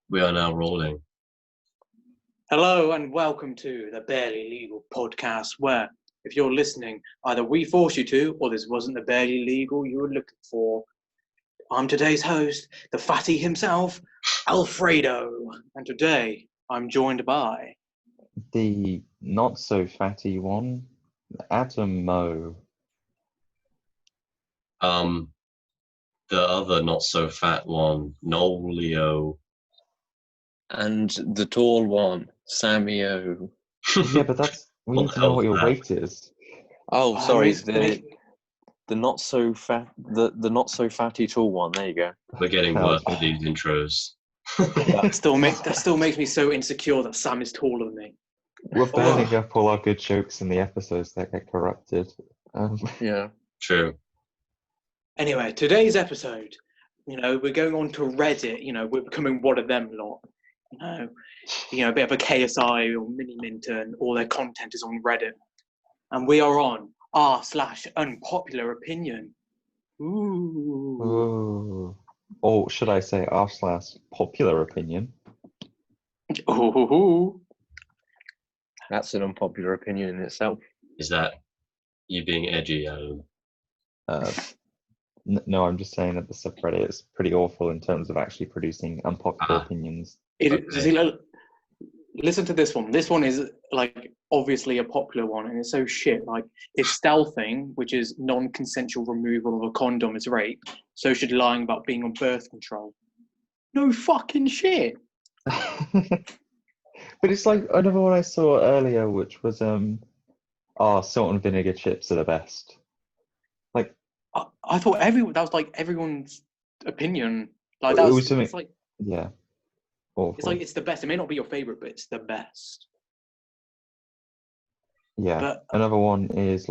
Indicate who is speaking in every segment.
Speaker 1: We are now rolling.
Speaker 2: Hello and welcome to the Barely Legal podcast, where if you're listening, either we force you to, or this wasn't the barely legal you were looking for. I'm today's host, the fatty himself, Alfredo, and today I'm joined by
Speaker 3: the not so fatty one, Adam Moe.
Speaker 1: The other not so fat one, Nolio.
Speaker 4: And the tall one, Samio.
Speaker 3: Yeah, but we
Speaker 1: What
Speaker 3: need
Speaker 1: the
Speaker 3: to know
Speaker 1: hell
Speaker 3: what
Speaker 1: is
Speaker 3: your
Speaker 1: that?
Speaker 3: weight is.
Speaker 4: Oh, sorry,
Speaker 2: Wait,
Speaker 4: the not so fat, the not so fatty tall one. There you go.
Speaker 1: We're getting worse with
Speaker 3: Okay.
Speaker 1: these intros.
Speaker 2: that still makes me so insecure that Sam is taller than me.
Speaker 3: We're burning up all our good jokes in the episodes that get corrupted.
Speaker 4: Yeah.
Speaker 1: True.
Speaker 2: Anyway, today's episode, we're going on to Reddit. We're becoming one of them lot. A bit of a KSI or Mini Minter, and all their content is on Reddit. And we are on r/unpopular opinion. Ooh.
Speaker 3: Ooh. Or should I say r/popular opinion?
Speaker 2: Ooh.
Speaker 4: That's an unpopular opinion in itself.
Speaker 1: Is that you being edgy, Alan?
Speaker 3: No, I'm just saying that the subreddit is pretty awful in terms of actually producing unpopular opinions.
Speaker 2: Listen to this one. This one is obviously a popular one, and it's so shit. If stealthing, which is non-consensual removal of a condom, is rape, so should lying about being on birth control. No fucking shit.
Speaker 3: But it's like another one I saw earlier, which was salt and vinegar chips are the best.
Speaker 2: I thought that was everyone's opinion.
Speaker 3: It was something.
Speaker 2: It's like,
Speaker 3: yeah. Awful.
Speaker 2: it's like it's the best. It may not be your favorite, but it's the best.
Speaker 3: Yeah.
Speaker 2: But
Speaker 3: another one is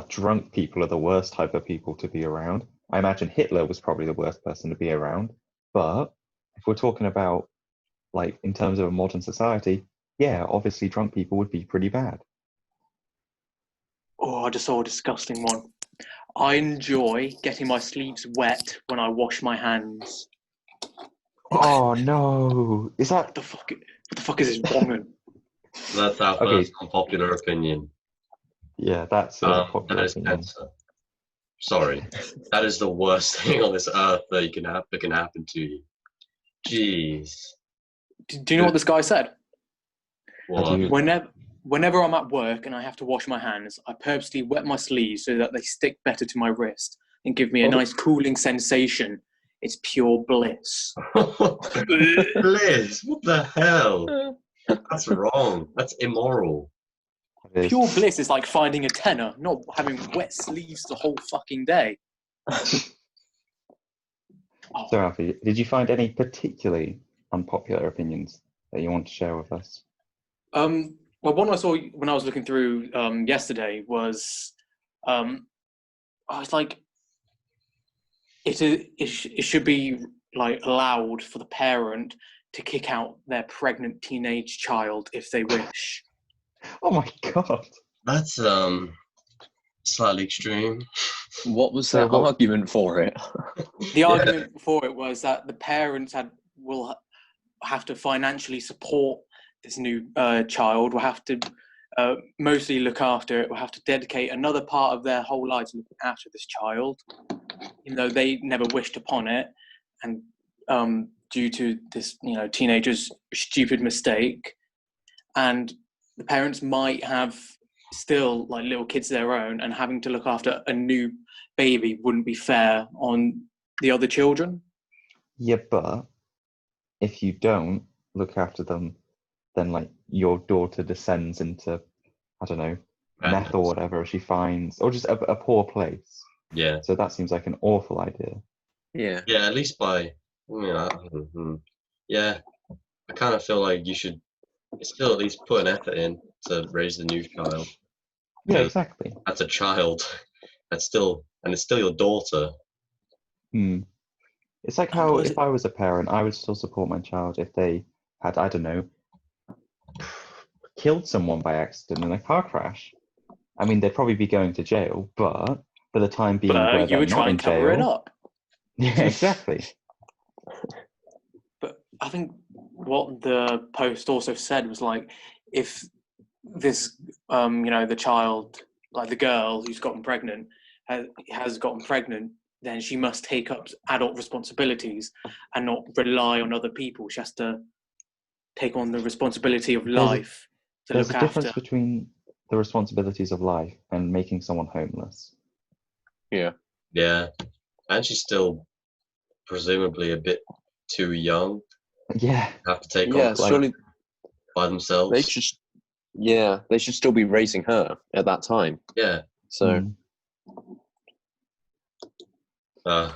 Speaker 3: drunk people are the worst type of people to be around. I imagine Hitler was probably the worst person to be around. But if we're talking about in terms of a modern society, yeah, obviously drunk people would be pretty bad.
Speaker 2: I just saw a disgusting one. I enjoy getting my sleeves wet when I wash my hands.
Speaker 3: Oh no! Is that
Speaker 2: What the fuck is this wrong?
Speaker 1: That's our first unpopular opinion.
Speaker 3: Yeah, that's a popular
Speaker 1: that is
Speaker 3: opinion.
Speaker 1: better. Sorry, that is the worst thing on this earth that can happen to you. Jeez.
Speaker 2: Do you know what this guy said?
Speaker 1: What?
Speaker 2: Whenever I'm at work and I have to wash my hands, I purposely wet my sleeves so that they stick better to my wrist and give me a nice cooling sensation. It's pure bliss.
Speaker 1: Bliss? What the hell? That's wrong. That's immoral.
Speaker 2: Pure bliss is like finding a tenner, not having wet sleeves the whole fucking day.
Speaker 3: So, Alfie, did you find any particularly unpopular opinions that you want to share with us?
Speaker 2: Well, one I saw when I was looking through yesterday was, I was like, it should be allowed for the parent to kick out their pregnant teenage child if they wish.
Speaker 3: Oh my god!
Speaker 1: That's slightly extreme.
Speaker 4: What was the argument for it?
Speaker 2: The argument for it was that the parents will have to financially support this new child, will have to mostly look after it, will have to dedicate another part of their whole life to looking after this child, even though they never wished upon it, and due to this, teenager's stupid mistake, and the parents might have still little kids of their own, and having to look after a new baby wouldn't be fair on the other children.
Speaker 3: Yeah, but if you don't look after them, then your daughter descends into, I don't know, meth or whatever she finds, or just a poor place.
Speaker 1: Yeah.
Speaker 3: So that seems like an awful idea.
Speaker 4: Yeah.
Speaker 1: Yeah, at least yeah, I kind of feel like you should still at least put an effort in to raise the new child.
Speaker 3: Yeah, exactly.
Speaker 1: That's a child. It's still your daughter.
Speaker 3: It's like how if I was a parent, I would still support my child if they had, I don't know, killed someone by accident in a car crash. I mean, they'd probably be going to jail, but for the time being, where
Speaker 2: you
Speaker 3: they're
Speaker 2: would
Speaker 3: not
Speaker 2: try
Speaker 3: in
Speaker 2: and cover
Speaker 3: jail,
Speaker 2: it up.
Speaker 3: Yeah, exactly.
Speaker 2: But I think what the post also said was like, if this, the child, like the girl who's gotten pregnant, has gotten pregnant, then she must take up adult responsibilities and not rely on other people. She has to take on the responsibility of life to
Speaker 3: There's
Speaker 2: look
Speaker 3: a difference
Speaker 2: after.
Speaker 3: between the responsibilities of life and making someone homeless.
Speaker 4: Yeah.
Speaker 1: Yeah, and she's still presumably a bit too young.
Speaker 3: Yeah.
Speaker 1: Have to take
Speaker 4: Yeah,
Speaker 1: on
Speaker 4: surely
Speaker 1: by themselves.
Speaker 4: they should still be raising her at that time.
Speaker 1: Yeah.
Speaker 4: So
Speaker 3: Mm.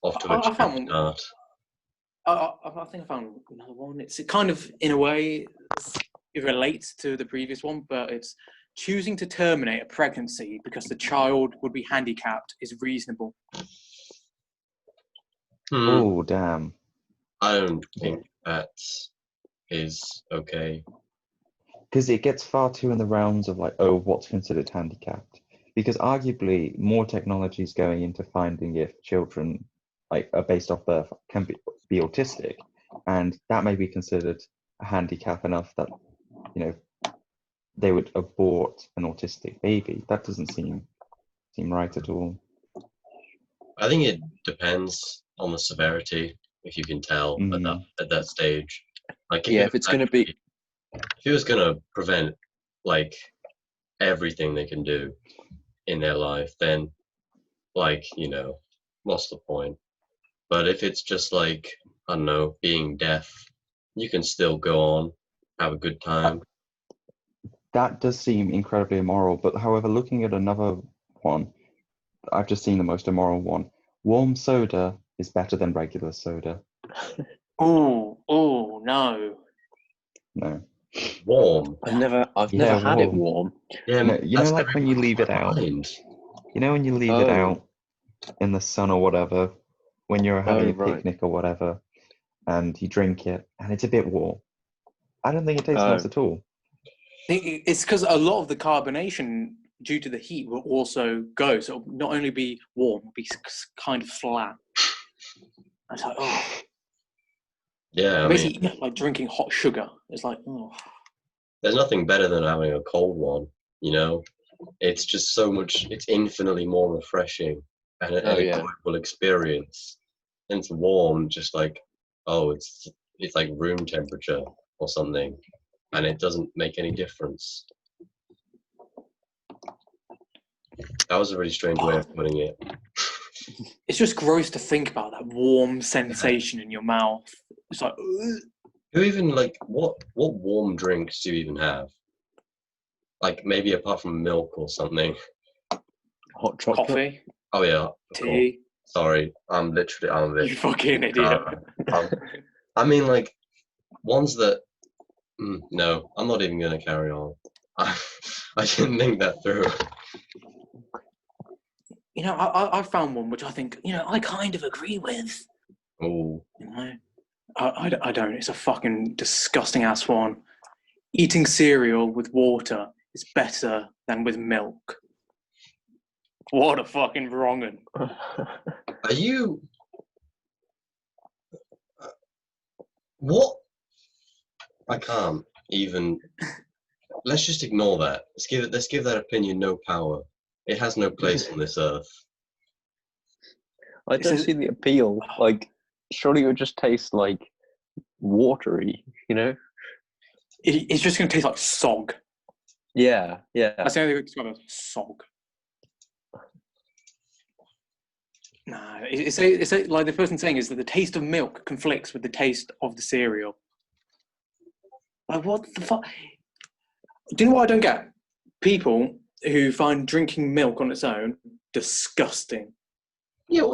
Speaker 1: Off to a
Speaker 2: I found
Speaker 1: start.
Speaker 2: I think I found another one. It's kind of, in a way, it relates to the previous one, but it's choosing to terminate a pregnancy because the child would be handicapped is reasonable.
Speaker 3: Oh, damn.
Speaker 1: I don't think that is okay.
Speaker 3: Because it gets far too in the realms of like, oh, what's considered handicapped? Because arguably more technology is going into finding if children like are based off birth can be autistic, and that may be considered a handicap enough that, you know, they would abort an autistic baby. That doesn't seem right at all.
Speaker 1: I think it depends on the severity, if you can tell at that stage. Like
Speaker 4: if it's going to be,
Speaker 1: if it was going to prevent like everything they can do in their life, then like, what's the point? But if it's just like, I don't know, being deaf, you can still go on, have a good time.
Speaker 3: That does seem incredibly immoral, but however, looking at another one, I've just seen the most immoral one. Warm soda is better than regular soda.
Speaker 2: Oh, no.
Speaker 3: No.
Speaker 1: Warm.
Speaker 4: I've never
Speaker 3: Yeah,
Speaker 4: had it
Speaker 3: warm.
Speaker 4: warm.
Speaker 3: Yeah, no, you know, like when you leave it out.
Speaker 1: Mind.
Speaker 3: You know, when you leave it out in the sun or whatever, when you're having a picnic or whatever, and you drink it, and it's a bit warm. I don't think it tastes nice at all.
Speaker 2: It's because a lot of the carbonation, due to the heat, will also go. So it'll not only be warm, it'll be kind of flat. It's like, oh.
Speaker 1: Yeah,
Speaker 2: basically, like drinking hot sugar. It's like, oh.
Speaker 1: There's nothing better than having a cold one, It's just so much, it's infinitely more refreshing and an enjoyable experience. And it's warm, just like, it's like room temperature or something, and it doesn't make any difference. That was a really strange way of putting it.
Speaker 2: It's just gross to think about that warm sensation in your mouth. It's like, ugh.
Speaker 1: Who even, like, what warm drinks do you even have? Like, maybe apart from milk or something.
Speaker 4: Hot chocolate.
Speaker 2: Coffee.
Speaker 1: Oh yeah.
Speaker 2: Tea.
Speaker 1: Sorry, I'm a bit.
Speaker 2: You fucking idiot.
Speaker 1: I mean, like, ones that. No, I'm not even gonna carry on. I didn't think that through.
Speaker 2: I found one which I think, I kind of agree with.
Speaker 1: Oh.
Speaker 2: I don't. It's a fucking disgusting ass one. Eating cereal with water is better than with milk. What a fucking wrong'un.
Speaker 1: Are you? What? I can't even. Let's just ignore that. Let's give that opinion no power. It has no place on this earth.
Speaker 4: I don't see the appeal. Like, surely it would just taste like watery,
Speaker 2: It's just going to taste like sog.
Speaker 4: Yeah.
Speaker 2: That's the only way to describe it. Sog. Nah, it's like the person saying is that the taste of milk conflicts with the taste of the cereal. Like, what the fuck? Do you know what I don't get? People who find drinking milk on its own disgusting.
Speaker 1: Yeah,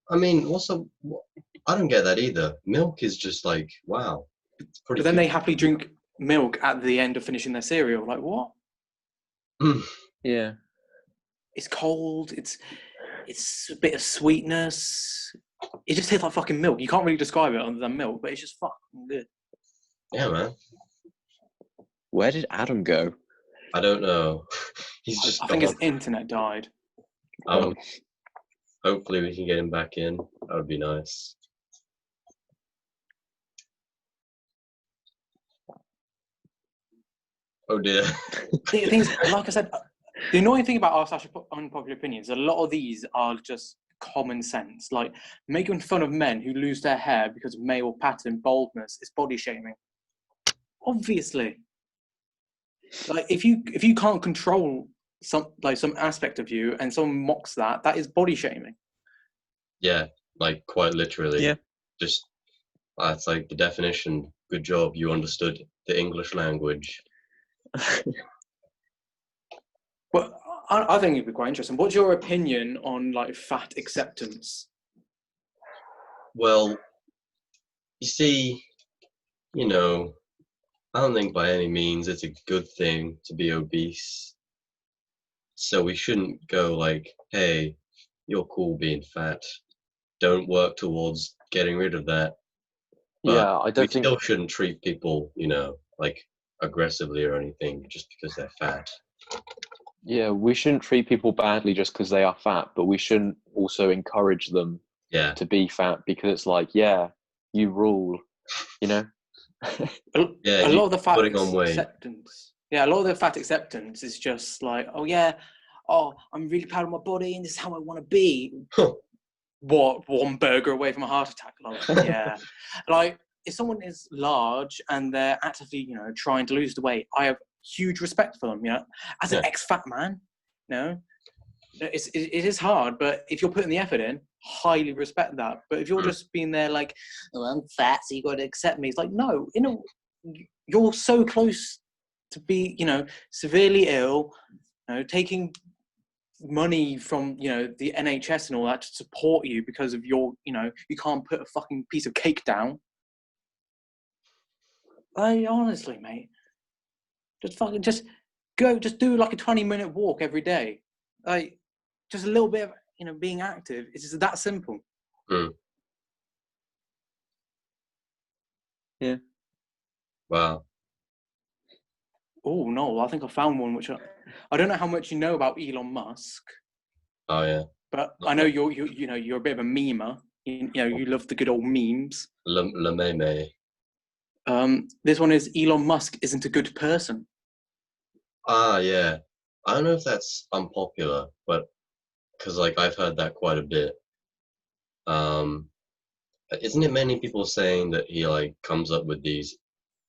Speaker 1: I don't get that either. Milk is just like, wow. It's pretty.
Speaker 2: But then they happily drink milk at the end of finishing their cereal. Like, what?
Speaker 4: Yeah.
Speaker 2: It's cold. It's a bit of sweetness. It just tastes like fucking milk. You can't really describe it other than milk, but it's just fucking good.
Speaker 1: Yeah, man.
Speaker 4: Where did Adam go?
Speaker 1: I don't know. He's just.
Speaker 2: I think his internet died.
Speaker 1: Hopefully we can get him back in. That would be nice. Oh dear.
Speaker 2: Things, like I said, the annoying thing about unpopular opinions, a lot of these are just common sense. Like making fun of men who lose their hair because of male pattern baldness is body shaming. Obviously, like if you can't control some aspect of you and someone mocks that, that is body shaming.
Speaker 1: Yeah, like quite literally.
Speaker 4: Yeah.
Speaker 1: Just it's like the definition. Good job, you understood the English language.
Speaker 2: Well, I think it'd be quite interesting. What's your opinion on like fat acceptance?
Speaker 1: Well, you see, you know, I don't think by any means it's a good thing to be obese. So we shouldn't go like, hey, you're cool being fat. Don't work towards getting rid of that. But
Speaker 4: Yeah, I don't
Speaker 1: we
Speaker 4: think.
Speaker 1: still shouldn't treat people, like aggressively or anything just because they're fat.
Speaker 4: Yeah, we shouldn't treat people badly just because they are fat, but we shouldn't also encourage them
Speaker 1: Yeah.
Speaker 4: to be fat because it's like, yeah, you rule, you know?
Speaker 1: Yeah,
Speaker 2: a lot of the fat
Speaker 1: putting on weight.
Speaker 2: acceptance. Yeah, a lot of the fat acceptance is just like, oh yeah, oh I'm really proud of my body and this is how I want to be. What, one burger away from a heart attack? Like, yeah, like if someone is large and they're actively, trying to lose the weight, I have huge respect for them. As an ex-fat man, it is hard, but if you're putting the effort in, highly respect that. But if you're just being there like, oh, I'm fat, so you got to accept me, it's like, no, you're so close to be, severely ill, taking money from the NHS and all that to support you because of your you can't put a fucking piece of cake down. Honestly, mate, just do like a 20-minute walk every day, like just a little bit of being active. It's just that simple.
Speaker 4: Yeah.
Speaker 1: Wow.
Speaker 2: Oh no, I think I found one which I don't know how much you know about Elon Musk.
Speaker 1: Oh yeah.
Speaker 2: But I know you're a bit of a memer. You love the good old memes.
Speaker 1: Le meme.
Speaker 2: This one is Elon Musk isn't a good person.
Speaker 1: Ah, yeah. I don't know if that's unpopular, but because I've heard that quite a bit. Isn't it many people saying that he comes up with these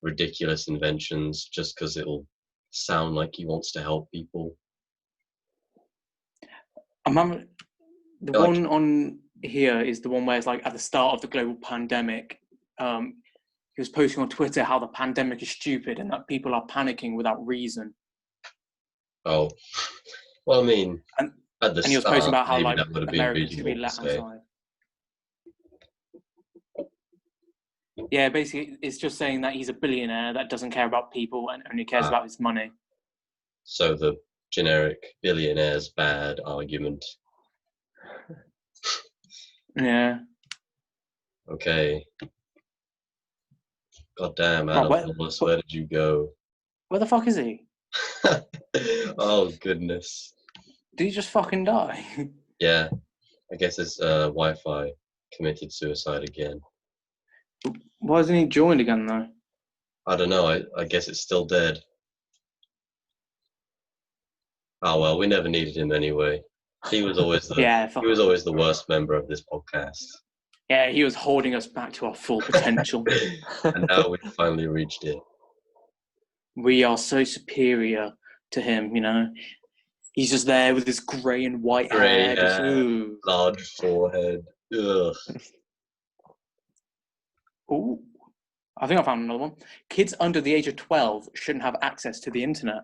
Speaker 1: ridiculous inventions just because it'll sound like he wants to help people?
Speaker 2: The one on here is the one where it's like at the start of the global pandemic. He was posting on Twitter how the pandemic is stupid and that people are panicking without reason.
Speaker 1: Oh, well, I mean, at the
Speaker 2: and he was
Speaker 1: start,
Speaker 2: posting about how
Speaker 1: maybe that would have been
Speaker 2: Americans should be
Speaker 1: reasonable
Speaker 2: let
Speaker 1: to say.
Speaker 2: outside. Yeah, basically, it's just saying that he's a billionaire that doesn't care about people and only cares about his money.
Speaker 1: So the generic billionaire's bad argument.
Speaker 2: Yeah.
Speaker 1: Okay. God damn, Adam Wallace, where did you go?
Speaker 2: Where the fuck is he?
Speaker 1: Oh, goodness.
Speaker 2: Did he just fucking die?
Speaker 1: Yeah. I guess his Wi-Fi committed suicide again.
Speaker 2: Why hasn't he joined again, though?
Speaker 1: I don't know. I guess it's still dead. Oh, well, we never needed him anyway. He was always the worst member of this podcast.
Speaker 2: Yeah, he was holding us back to our full potential.
Speaker 1: And now we've finally reached it.
Speaker 2: We are so superior to him, He's just there with his grey and white hair.
Speaker 1: Large forehead. Ugh.
Speaker 2: Ooh. I think I found another one. Kids under the age of 12 shouldn't have access to the internet.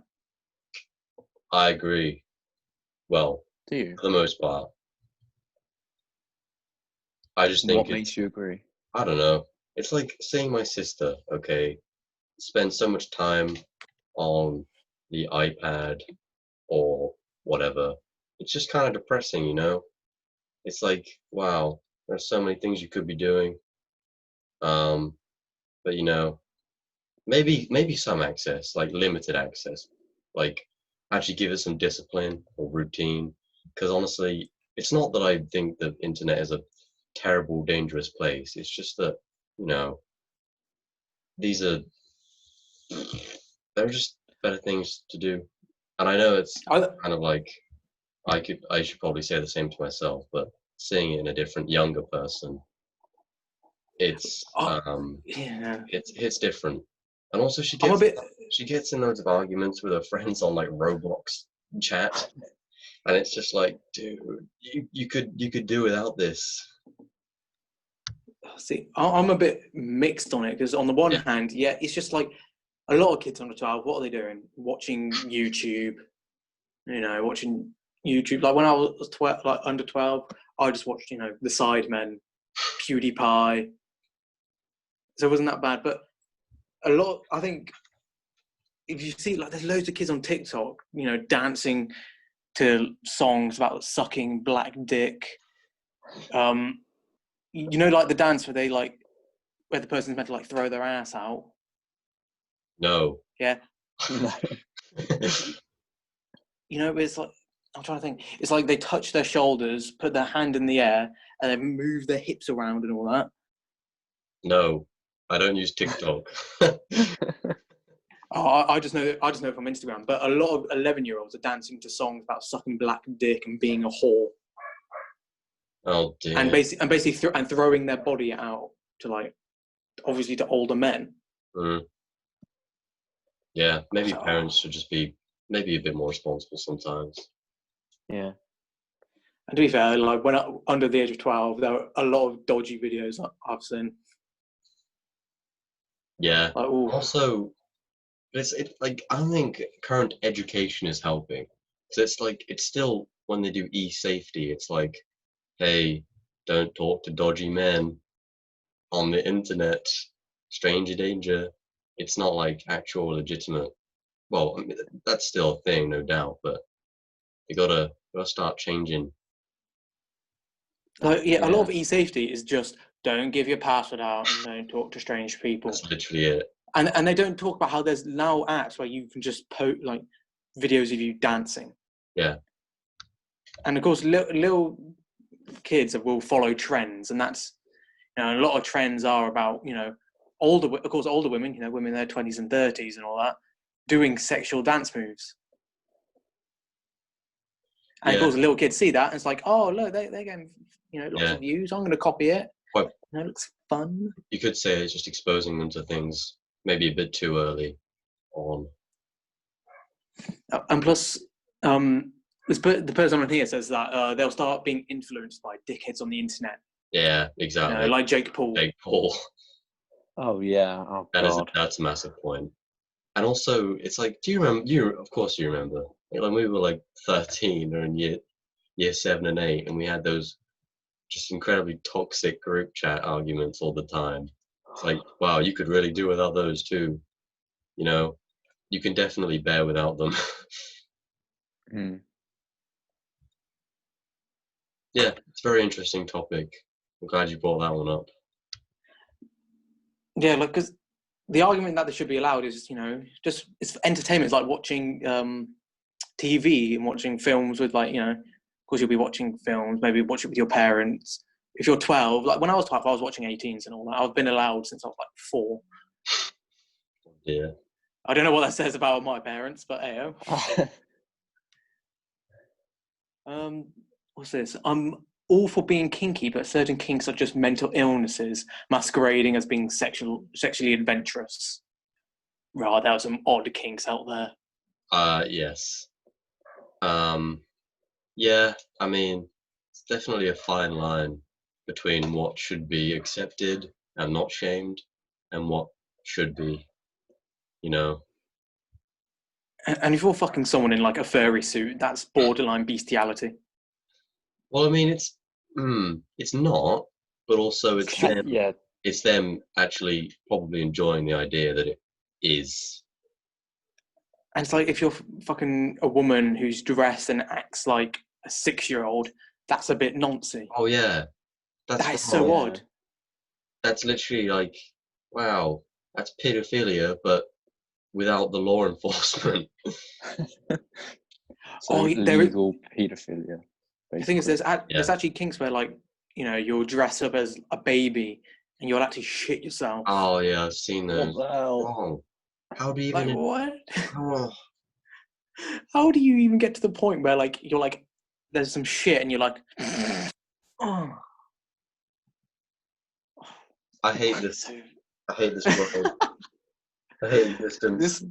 Speaker 1: I agree. Well,
Speaker 4: do you?
Speaker 1: For the most part. I just think
Speaker 4: what makes you agree?
Speaker 1: I don't know. It's like seeing my sister, okay, spend so much time on the iPad or whatever. It's just kind of depressing, It's like, wow, there's so many things you could be doing. But maybe some access, like limited access, like actually give it some discipline or routine. Because honestly, it's not that I think the internet is a terrible, dangerous place. It's just that, these are they're just better things to do. And I know it's kind of like I should probably say the same to myself, but seeing it in a different younger person, it's it's different. And also she gets in loads of arguments with her friends on like Roblox chat, and it's just like, dude, you could do without this.
Speaker 2: See, I'm a bit mixed on it because on the one hand, it's just like a lot of kids under 12. What are they doing? Watching YouTube. Watching YouTube. Like when I was under 12, I just watched the Sidemen, PewDiePie. So it wasn't that bad, but a lot. I think if you see there's loads of kids on TikTok, dancing to songs about sucking black dick. Like the dance where they where the person's meant to throw their ass out.
Speaker 1: No.
Speaker 2: Yeah. It's like, I'm trying to think. It's like they touch their shoulders, put their hand in the air, and then move their hips around and all that.
Speaker 1: No, I don't use TikTok.
Speaker 2: I just know from Instagram. But a lot of 11-year-olds are dancing to songs about sucking black dick and being a whore.
Speaker 1: Oh dear.
Speaker 2: And basically throwing their body out to obviously to older men.
Speaker 1: Mm. Yeah, maybe parents should just be maybe a bit more responsible sometimes.
Speaker 4: Yeah.
Speaker 2: And to be fair, when under the age of 12, there are a lot of dodgy videos I've seen.
Speaker 1: Yeah. Also, I don't think current education is helping. So it's still when they do e-safety, it's like, hey, don't talk to dodgy men on the internet. Stranger danger. It's not like actual legitimate. Well, I mean, that's still a thing, no doubt, but you gotta start changing.
Speaker 2: A lot of e-safety is just don't give your password out and don't talk to strange people.
Speaker 1: That's literally it.
Speaker 2: And they don't talk about how there's now apps where you can just post videos of you dancing.
Speaker 1: Yeah.
Speaker 2: And of course, little kids will follow trends, and that's a lot of trends are about older women, women in their 20s and 30s and all that, doing sexual dance moves. And of course, little kids see that and it's like, oh look, they're getting lots of views. I'm going to copy it.
Speaker 1: Well,
Speaker 2: it looks fun.
Speaker 1: You could say it's just exposing them to things maybe a bit too early on.
Speaker 2: And plus, the person on here says that they'll start being influenced by dickheads on the internet.
Speaker 1: Yeah, exactly.
Speaker 2: Like Jake Paul.
Speaker 4: Oh yeah. Oh God.
Speaker 1: That's a massive point. And also, it's like, do you remember? Of course, you remember. When we were 13 or in year 7 and 8, and we had those just incredibly toxic group chat arguments all the time. It's like, wow, you could really do without those too. You can definitely bear without them. Yeah, it's a very interesting topic. I'm glad you brought that one up.
Speaker 2: Yeah, because the argument that they should be allowed is, just it's entertainment. It's like watching TV and watching films with of course you'll be watching films, maybe watch it with your parents. If you're 12, when I was 12, I was watching 18s and all that. I've been allowed since I was 4.
Speaker 1: Yeah.
Speaker 2: I don't know what that says about my parents, but ayo. What's this? I'm all for being kinky, but certain kinks are just mental illnesses masquerading as being sexually adventurous. Right, there are some odd kinks out there.
Speaker 1: Yes. Yeah, I mean, it's definitely a fine line between what should be accepted and not shamed and what should be,
Speaker 2: And if you're fucking someone in a furry suit, that's borderline bestiality.
Speaker 1: Well, I mean, it's not, but also it's them.
Speaker 4: Yeah.
Speaker 1: It's them actually probably enjoying the idea that it is.
Speaker 2: And it's like if you're fucking a woman who's dressed and acts like a 6-year-old, that's a bit noncy.
Speaker 1: Oh yeah,
Speaker 2: that is so odd.
Speaker 1: That's literally wow, that's pedophilia, but without the law enforcement.
Speaker 4: Legal pedophilia.
Speaker 2: The thing is, there's actually kinks where you'll dress up as a baby and you'll actually shit yourself.
Speaker 1: Oh yeah, I've seen those.
Speaker 4: What the hell?
Speaker 1: Oh. How do you
Speaker 2: Like,
Speaker 1: even?
Speaker 2: what?
Speaker 1: Oh,
Speaker 2: How do you even get to the point where, like, you're like, there's some shit, and you're like, oh.
Speaker 1: I hate this. I hate this world. I hate existence.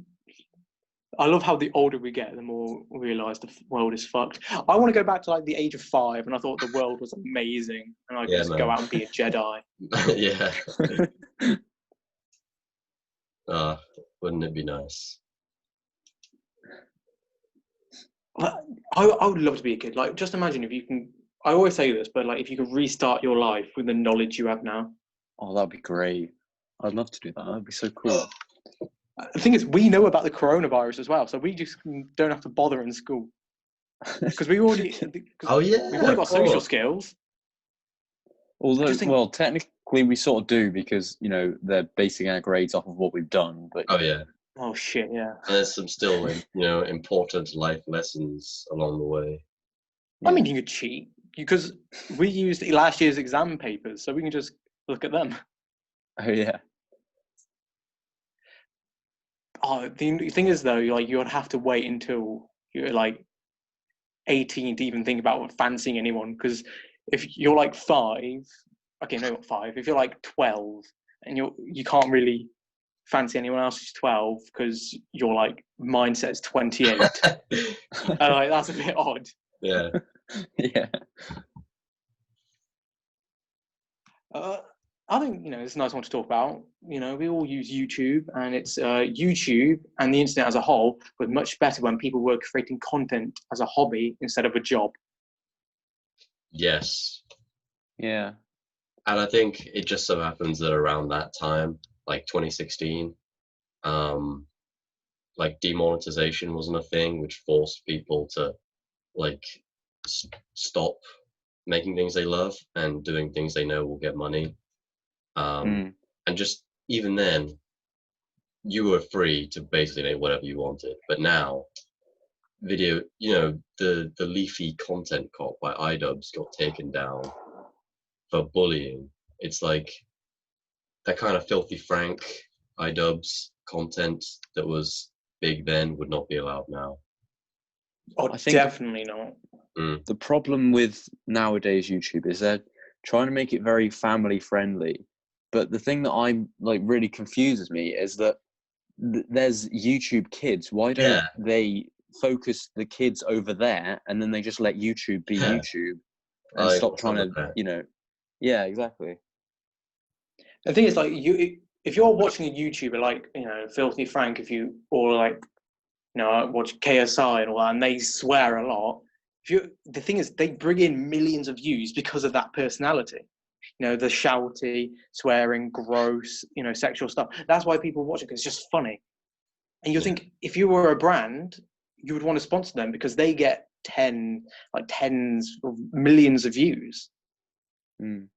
Speaker 2: I love how the older we get, the more we realise the world is fucked. I want to go back to like the age of 5, and I thought the world was amazing, and I could just go out and be a Jedi.
Speaker 1: Yeah. Wouldn't it be nice?
Speaker 2: I would love to be a kid. Like, just imagine if you can. I always say this, but like, if you could restart your life with the knowledge you have now.
Speaker 4: Oh, that'd be great. I'd love to do that. That'd be so cool.
Speaker 2: The thing is, we know about the coronavirus as well, so we just don't have to bother in school because we already.
Speaker 1: Oh yeah,
Speaker 2: we've already got social skills.
Speaker 4: Although, well, technically we sort of do because they're basing our grades off of what we've done. But
Speaker 1: oh yeah.
Speaker 2: Oh shit! Yeah.
Speaker 1: And there's some still, important life lessons along the way.
Speaker 2: I mean, you could cheat because we used last year's exam papers, so we can just look at them.
Speaker 4: Oh yeah.
Speaker 2: Oh, the thing is though, like you'd have to wait until you're like 18 to even think about fancying anyone. Because if you're like 5, okay, no, not 5. If you're like 12 and you can't really fancy anyone else who's 12 because your like mindset is 28, like that's a bit odd.
Speaker 1: Yeah.
Speaker 4: Yeah.
Speaker 2: I think it's a nice one to talk about. We all use YouTube, and it's YouTube and the internet as a whole was much better when people were creating content as a hobby instead of a job.
Speaker 1: Yes.
Speaker 4: Yeah.
Speaker 1: And I think it just so happens that around that time, like 2016, like demonetization wasn't a thing, which forced people to like stop making things they love and doing things they know will get money. And just even then, you were free to basically make whatever you wanted. But now, video, the leafy content cop by iDubbbz got taken down for bullying. It's like that kind of filthy Frank iDubbbz content that was big then would not be allowed now.
Speaker 2: Oh, I think definitely not.
Speaker 4: The problem with nowadays YouTube is they're trying to make it very family friendly. But the thing that I'm like really confuses me is that there's YouTube Kids. Why don't they focus the kids over there and then they just let YouTube be YouTube and stop trying to, Yeah, exactly.
Speaker 2: The thing is, like, if you're watching a YouTuber like Filthy Frank, watch KSI and all that, and they swear a lot. The thing is, they bring in millions of views because of that personality. The shouty, swearing, gross, sexual stuff. That's why people watch it, because it's just funny. And you think if you were a brand, you would want to sponsor them because they get tens of millions of views. But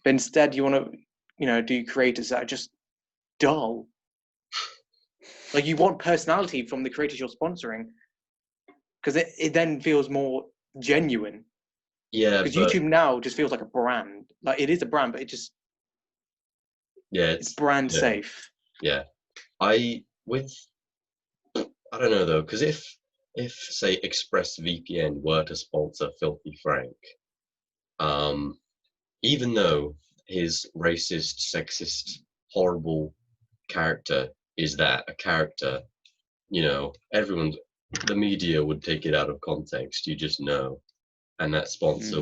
Speaker 2: instead, you want to, do creators that are just dull. Like, you want personality from the creators you're sponsoring because it then feels more genuine.
Speaker 1: Yeah,
Speaker 2: because YouTube now just feels like a brand. Like, it is a brand, but it's brand safe.
Speaker 1: Yeah, I don't know though, because if say ExpressVPN were to sponsor Filthy Frank, even though his racist, sexist, horrible character is that a character, everyone, the media would take it out of context. You just know. And that sponsor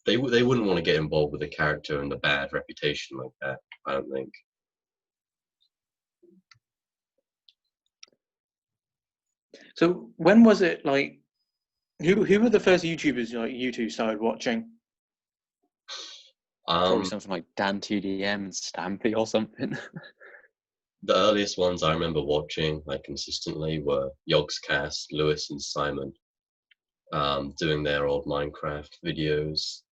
Speaker 1: they wouldn't want to get involved with a character and a bad reputation like that, I don't think.
Speaker 2: So when was it like? Who were the first YouTubers like you two started watching?
Speaker 4: Probably something like Dan2DM and Stampy or something.
Speaker 1: The earliest ones I remember watching like consistently were Yogscast, Lewis and Simon. Doing their old Minecraft videos.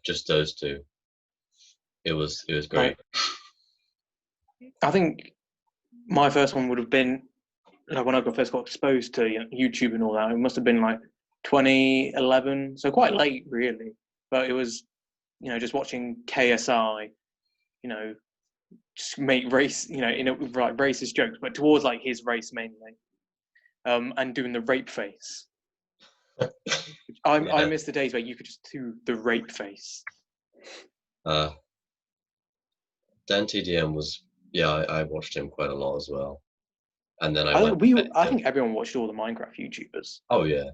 Speaker 1: Just those two. It was great.
Speaker 2: I think my first one would have been like when I first got exposed to YouTube and all that. It must have been like 2011, so quite late really. But it was, just watching KSI, just make race, like racist jokes, but towards like his race mainly, and doing the rape face. I miss the days where you could just do the rape face.
Speaker 1: Dan TDM was, I watched him quite a lot as well. And then I
Speaker 2: think everyone watched all the Minecraft YouTubers.
Speaker 1: Oh yeah.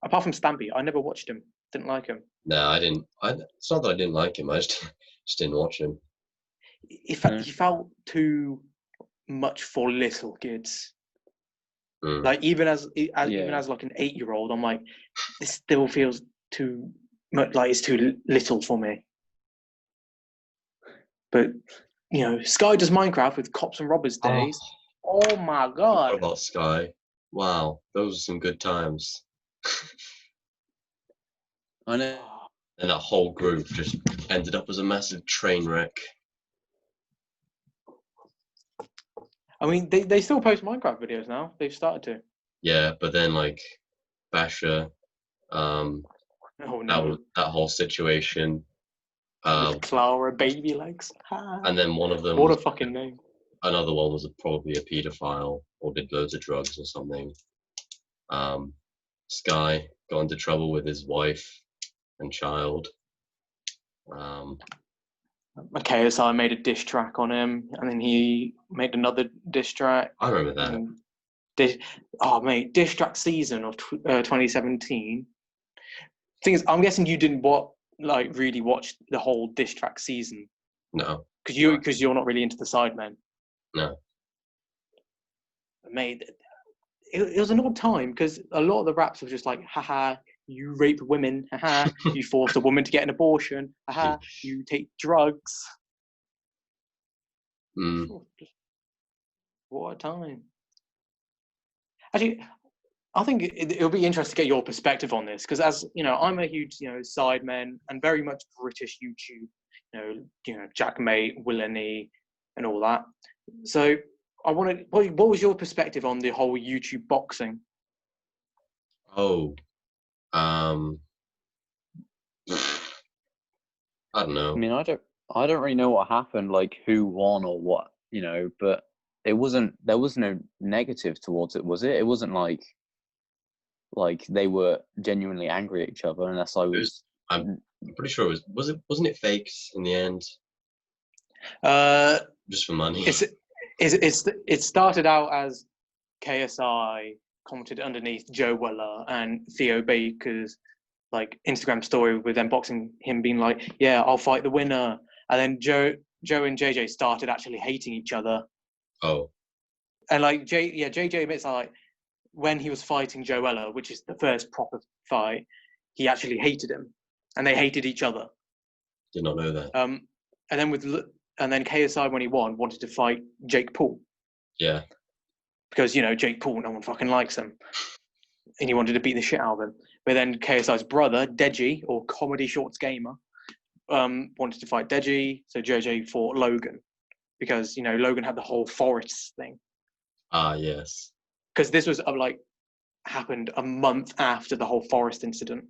Speaker 2: Apart from Stampy, I never watched him. Didn't like him.
Speaker 1: No, I didn't. It's not that I didn't like him. I just didn't watch him.
Speaker 2: He felt too much for little kids. Like even as like an 8-year-old, I'm like, this still feels too much like it's too little for me. But Sky does Minecraft with Cops and Robbers days. Oh my god!
Speaker 1: What about Sky? Wow, those are some good times.
Speaker 4: I know.
Speaker 1: And that whole group just ended up as a massive train wreck.
Speaker 2: I mean, they still post Minecraft videos now. They've started to.
Speaker 1: Yeah, but then like Basher,
Speaker 2: oh no,
Speaker 1: that whole situation.
Speaker 2: Clara Baby Legs.
Speaker 1: And then one of them.
Speaker 2: What a fucking name.
Speaker 1: Another one was probably a paedophile or did loads of drugs or something. Sky got into trouble with his wife and child.
Speaker 2: KSI made a diss track on him, and then he made another diss track.
Speaker 1: I remember that.
Speaker 2: Diss track season of 2017. Thing is, I'm guessing you didn't really watch the whole diss track season.
Speaker 1: No.
Speaker 2: Because you're not really into the Sidemen.
Speaker 1: No.
Speaker 2: Mate, it was an odd time because a lot of the raps were just like, haha, you rape women, haha, you forced a woman to get an abortion, haha, you take drugs. What a time. Actually, I think it'll be interesting to get your perspective on this because, as you know, I'm a huge Sidemen and very much British YouTube, Jack Mate, Willany, and all that. So I wanted, what was your perspective on the whole YouTube boxing?
Speaker 1: I don't know.
Speaker 4: I mean, I don't really know what happened, like who won or what, but there was no negative towards it, was it? It wasn't like they were genuinely angry at each other, unless
Speaker 1: I'm pretty sure wasn't it fakes in the end? Just for money.
Speaker 2: It started out as KSI commented underneath Joe Weller and Theo Baker's like Instagram story with them boxing him being like, yeah, I'll fight the winner. And then Joe and JJ started actually hating each other.
Speaker 1: Oh.
Speaker 2: And like JJ admits like when he was fighting Joe Weller, which is the first proper fight, he actually hated him. And they hated each other.
Speaker 1: Did not know that.
Speaker 2: And then KSI, when he won, wanted to fight Jake Paul.
Speaker 1: Yeah.
Speaker 2: Because, Jake Paul, no one fucking likes him. And he wanted to beat the shit out of him. But then KSI's brother, Deji, or Comedy Shorts Gamer, wanted to fight Deji. So JJ fought Logan. Because, Logan had the whole Forest thing.
Speaker 1: Ah, yes.
Speaker 2: Because this was, happened a month after the whole Forest incident.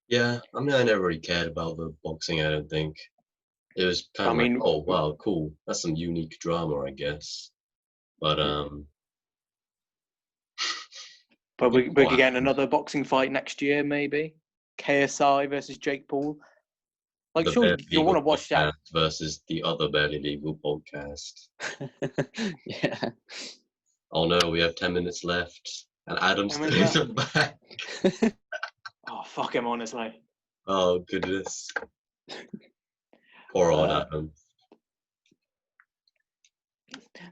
Speaker 1: Yeah, I mean, I never really cared about the boxing, I don't think. It was kind of oh, wow, cool. That's some unique drama, I guess. But
Speaker 2: we're getting another boxing fight next year, maybe. KSI versus Jake Paul. Like, sure, you'll want to watch that.
Speaker 1: Versus the other Barely Legal podcast.
Speaker 4: Yeah.
Speaker 1: Oh no, we have 10 minutes left. And Adam's back.
Speaker 2: Oh, fuck him, honestly.
Speaker 1: Oh, goodness. Poor old Adam.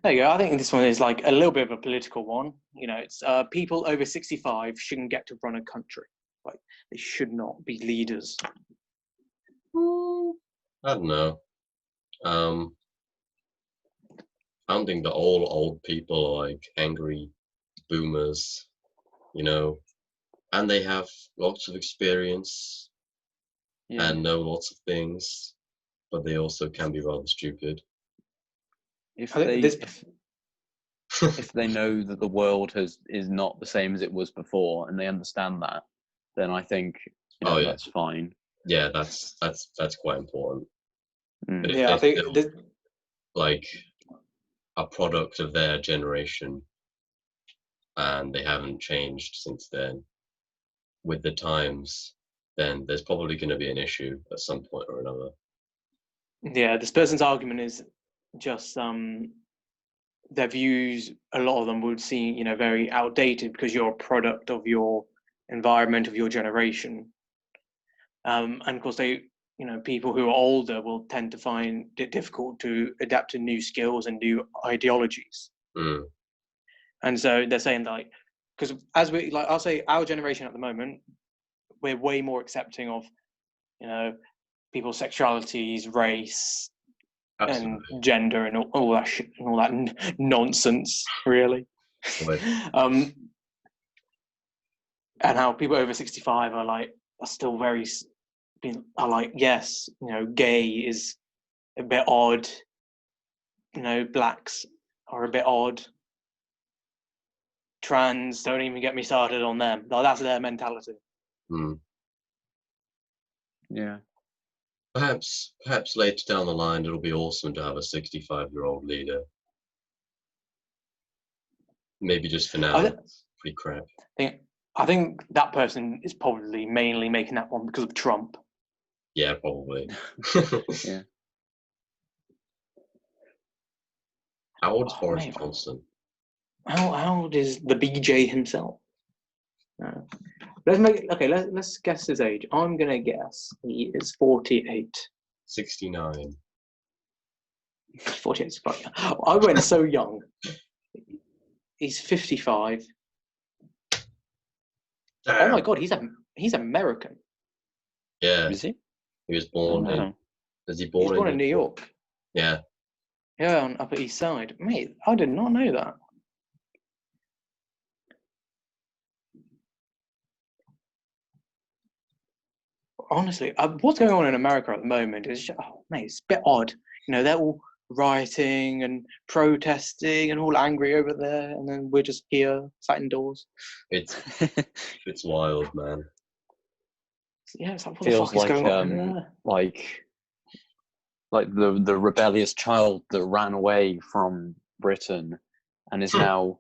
Speaker 2: There you go. I think this one is like a little bit of a political one. It's people over 65 shouldn't get to run a country. Like, they should not be leaders.
Speaker 1: I don't know. I don't think that all old people are like angry boomers, and they have lots of experience and know lots of things, but they also can be rather stupid.
Speaker 4: If they know that the world is not the same as it was before, and they understand that, then I think that's fine.
Speaker 1: Yeah, that's quite important. But if
Speaker 2: Yeah,
Speaker 1: they're
Speaker 2: I think
Speaker 1: still like a product of their generation and they haven't changed since then with the times, then there's probably going to be an issue at some point or another.
Speaker 2: yeah, this person's argument is just their views. A lot of them would seem, very outdated because you're a product of your environment, of your generation, and of course people who are older will tend to find it difficult to adapt to new skills and new ideologies.
Speaker 1: Mm.
Speaker 2: And so they're saying that, because as I'll say, our generation at the moment, we're way more accepting of, people's sexualities, race,
Speaker 1: Absolutely.
Speaker 2: and gender, and all that shit, and all that nonsense, really. And how people over 65 are still very yes, gay is a bit odd. Blacks are a bit odd. Trans, don't even get me started on them. That's their mentality.
Speaker 1: Mm.
Speaker 4: Yeah.
Speaker 1: Perhaps later down the line, it'll be awesome to have a 65-year-old leader. Maybe just for now, it's pretty crap.
Speaker 2: I think that person is probably mainly making that one because of Trump.
Speaker 1: Yeah, probably.
Speaker 4: Yeah.
Speaker 1: How old's Boris Johnson?
Speaker 2: How old is the BJ himself? Let's guess his age. I'm gonna guess he is 48.
Speaker 1: 69.
Speaker 2: 48 is fine. I went so young. He's 55.
Speaker 1: Damn.
Speaker 2: Oh my god, he's American.
Speaker 1: Yeah.
Speaker 4: Is he?
Speaker 1: He was born in. Was he born?
Speaker 2: He was born in New York.
Speaker 1: Yeah.
Speaker 2: Yeah, on Upper East Side. Mate, I did not know that. Honestly, what's going on in America at the moment is just, it's a bit odd. They're all rioting and protesting and all angry over there, and then we're just here, sat indoors.
Speaker 1: It's wild, man.
Speaker 2: Yeah, it's like, what
Speaker 4: feels
Speaker 2: the fuck is going on?
Speaker 4: Like the rebellious child that ran away from Britain and is now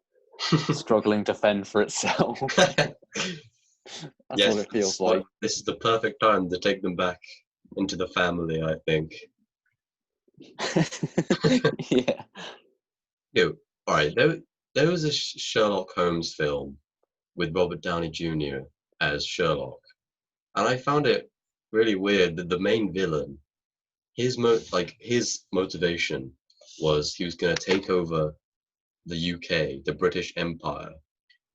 Speaker 4: struggling to fend for itself. That's what it feels like.
Speaker 1: This is the perfect time to take them back into the family, I think.
Speaker 4: Yeah.
Speaker 1: All right. There was a Sherlock Holmes film with Robert Downey Jr. as Sherlock, and I found it really weird that the main villain, his motivation was he was going to take over the UK, the British Empire,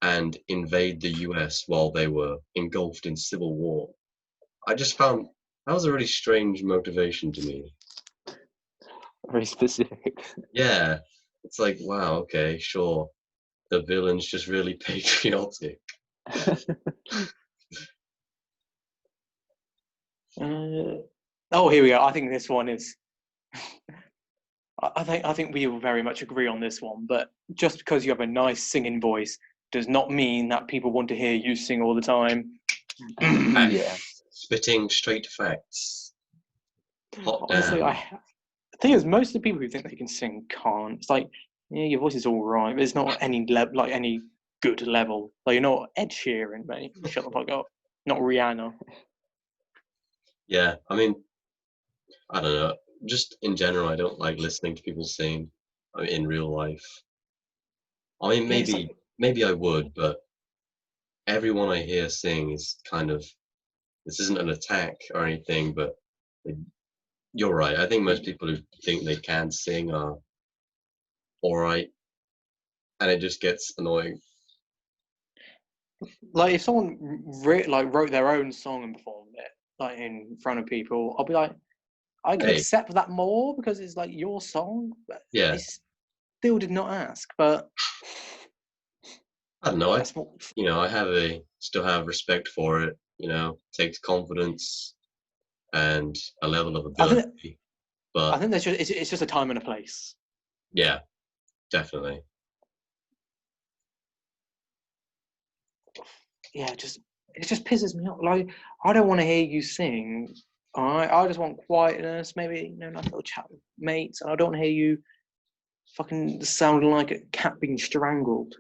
Speaker 1: and invade the US while they were engulfed in civil war. I just found that was a really strange motivation to me.
Speaker 4: Very specific.
Speaker 1: Yeah, it's like, wow, okay, sure. The villain's just really patriotic.
Speaker 2: Here we go. I think this one is. I think we will very much agree on this one. But just because you have a nice singing voice does not mean that people want to hear you sing all the time.
Speaker 4: Yeah.
Speaker 1: Spitting straight facts.
Speaker 2: Honestly, the thing is, most of the people who think they can sing can't. It's like, yeah, your voice is all right, but it's not any any good level. Like, you're not Ed Sheeran, mate. Shut the fuck up. Not Rihanna.
Speaker 1: Yeah, I mean, I don't know. Just in general, I don't like listening to people sing. In real life. I mean, maybe I would, but everyone I hear sing is kind of. This isn't an attack or anything, but you're right. I think most people who think they can sing are all right, and it just gets annoying.
Speaker 2: Like, if someone wrote their own song and performed it in front of people, I'll be like, I can accept that more because it's like your song. But
Speaker 1: yeah.
Speaker 2: I still did not ask, but
Speaker 1: I don't know. I still have respect for it. Takes confidence and a level of ability.
Speaker 2: I think it's just a time and a place.
Speaker 1: Yeah, definitely.
Speaker 2: Yeah, it just pisses me off. Like, I don't want to hear you sing I just want quietness, maybe nice little chat with mates. I don't want to hear you fucking sounding like a cat being strangled.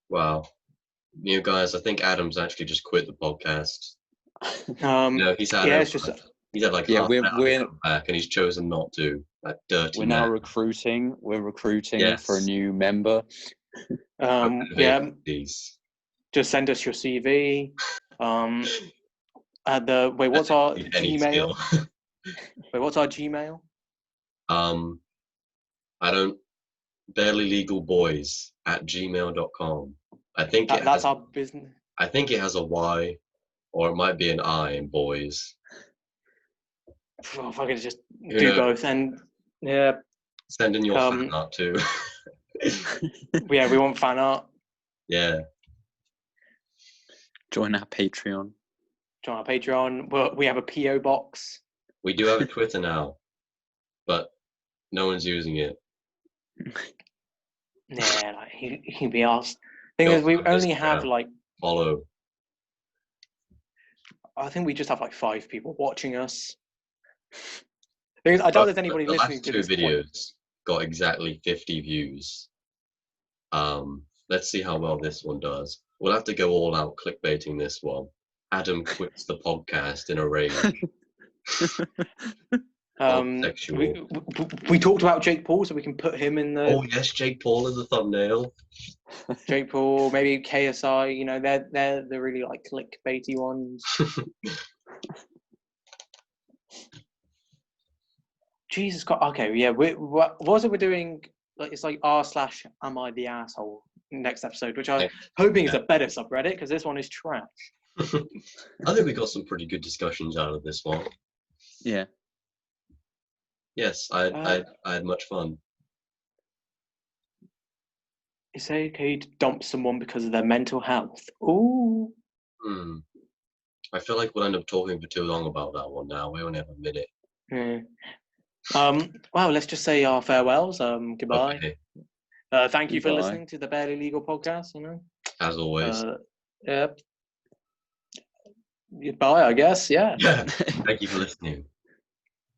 Speaker 1: Wow. You guys, I think Adam's actually just quit the podcast. He's had like half an hour to come back, and he's chosen not to. That dirty.
Speaker 4: We're now recruiting. We're recruiting for a new member.
Speaker 2: Just send us your CV. What's our Gmail? What's our Gmail?
Speaker 1: barelylegalboys@gmail.com. I think
Speaker 2: that's our business.
Speaker 1: I think it has a Y, or it might be an I in boys.
Speaker 2: Oh, if I could just do both, and
Speaker 1: send in your fan art too.
Speaker 2: We want fan art.
Speaker 1: Yeah.
Speaker 4: Join our Patreon.
Speaker 2: Well, we have a PO box.
Speaker 1: We do have a Twitter now, but no one's using it.
Speaker 2: He'd be asked. Thing is, we only have
Speaker 1: follow.
Speaker 2: I think we just have 5 people watching us. I doubt there's anybody listening to this.
Speaker 1: The last 2 videos got exactly 50 views. Let's see how well this one does. We'll have to go all out clickbaiting this one. Adam quits the podcast in a rage.
Speaker 2: We talked about Jake Paul, so we can put him in the.
Speaker 1: Oh yes, Jake Paul in the thumbnail.
Speaker 2: Jake Paul, maybe KSI. They're the really clickbaity ones. Jesus God. Okay, yeah. What was it we're doing? It's r/am I the asshole next episode, which I'm hoping is a better subreddit because this one is trash.
Speaker 1: I think we got some pretty good discussions out of this one.
Speaker 4: Yeah.
Speaker 1: Yes, I had much fun.
Speaker 2: It's okay to dump someone because of their mental health. Ooh.
Speaker 1: I feel like we'll end up talking for too long about that one now. We only have a minute.
Speaker 2: Yeah. Well, let's just say our farewells. Goodbye.
Speaker 1: Okay.
Speaker 2: Thank you for listening to the Barely Legal podcast.
Speaker 1: As always.
Speaker 2: Yep. Goodbye, I guess. Yeah.
Speaker 1: Thank you for listening.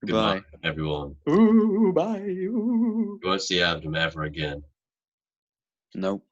Speaker 1: Goodbye, everyone.
Speaker 2: Ooh, bye. Ooh.
Speaker 1: You won't see Adam ever again.
Speaker 4: Nope.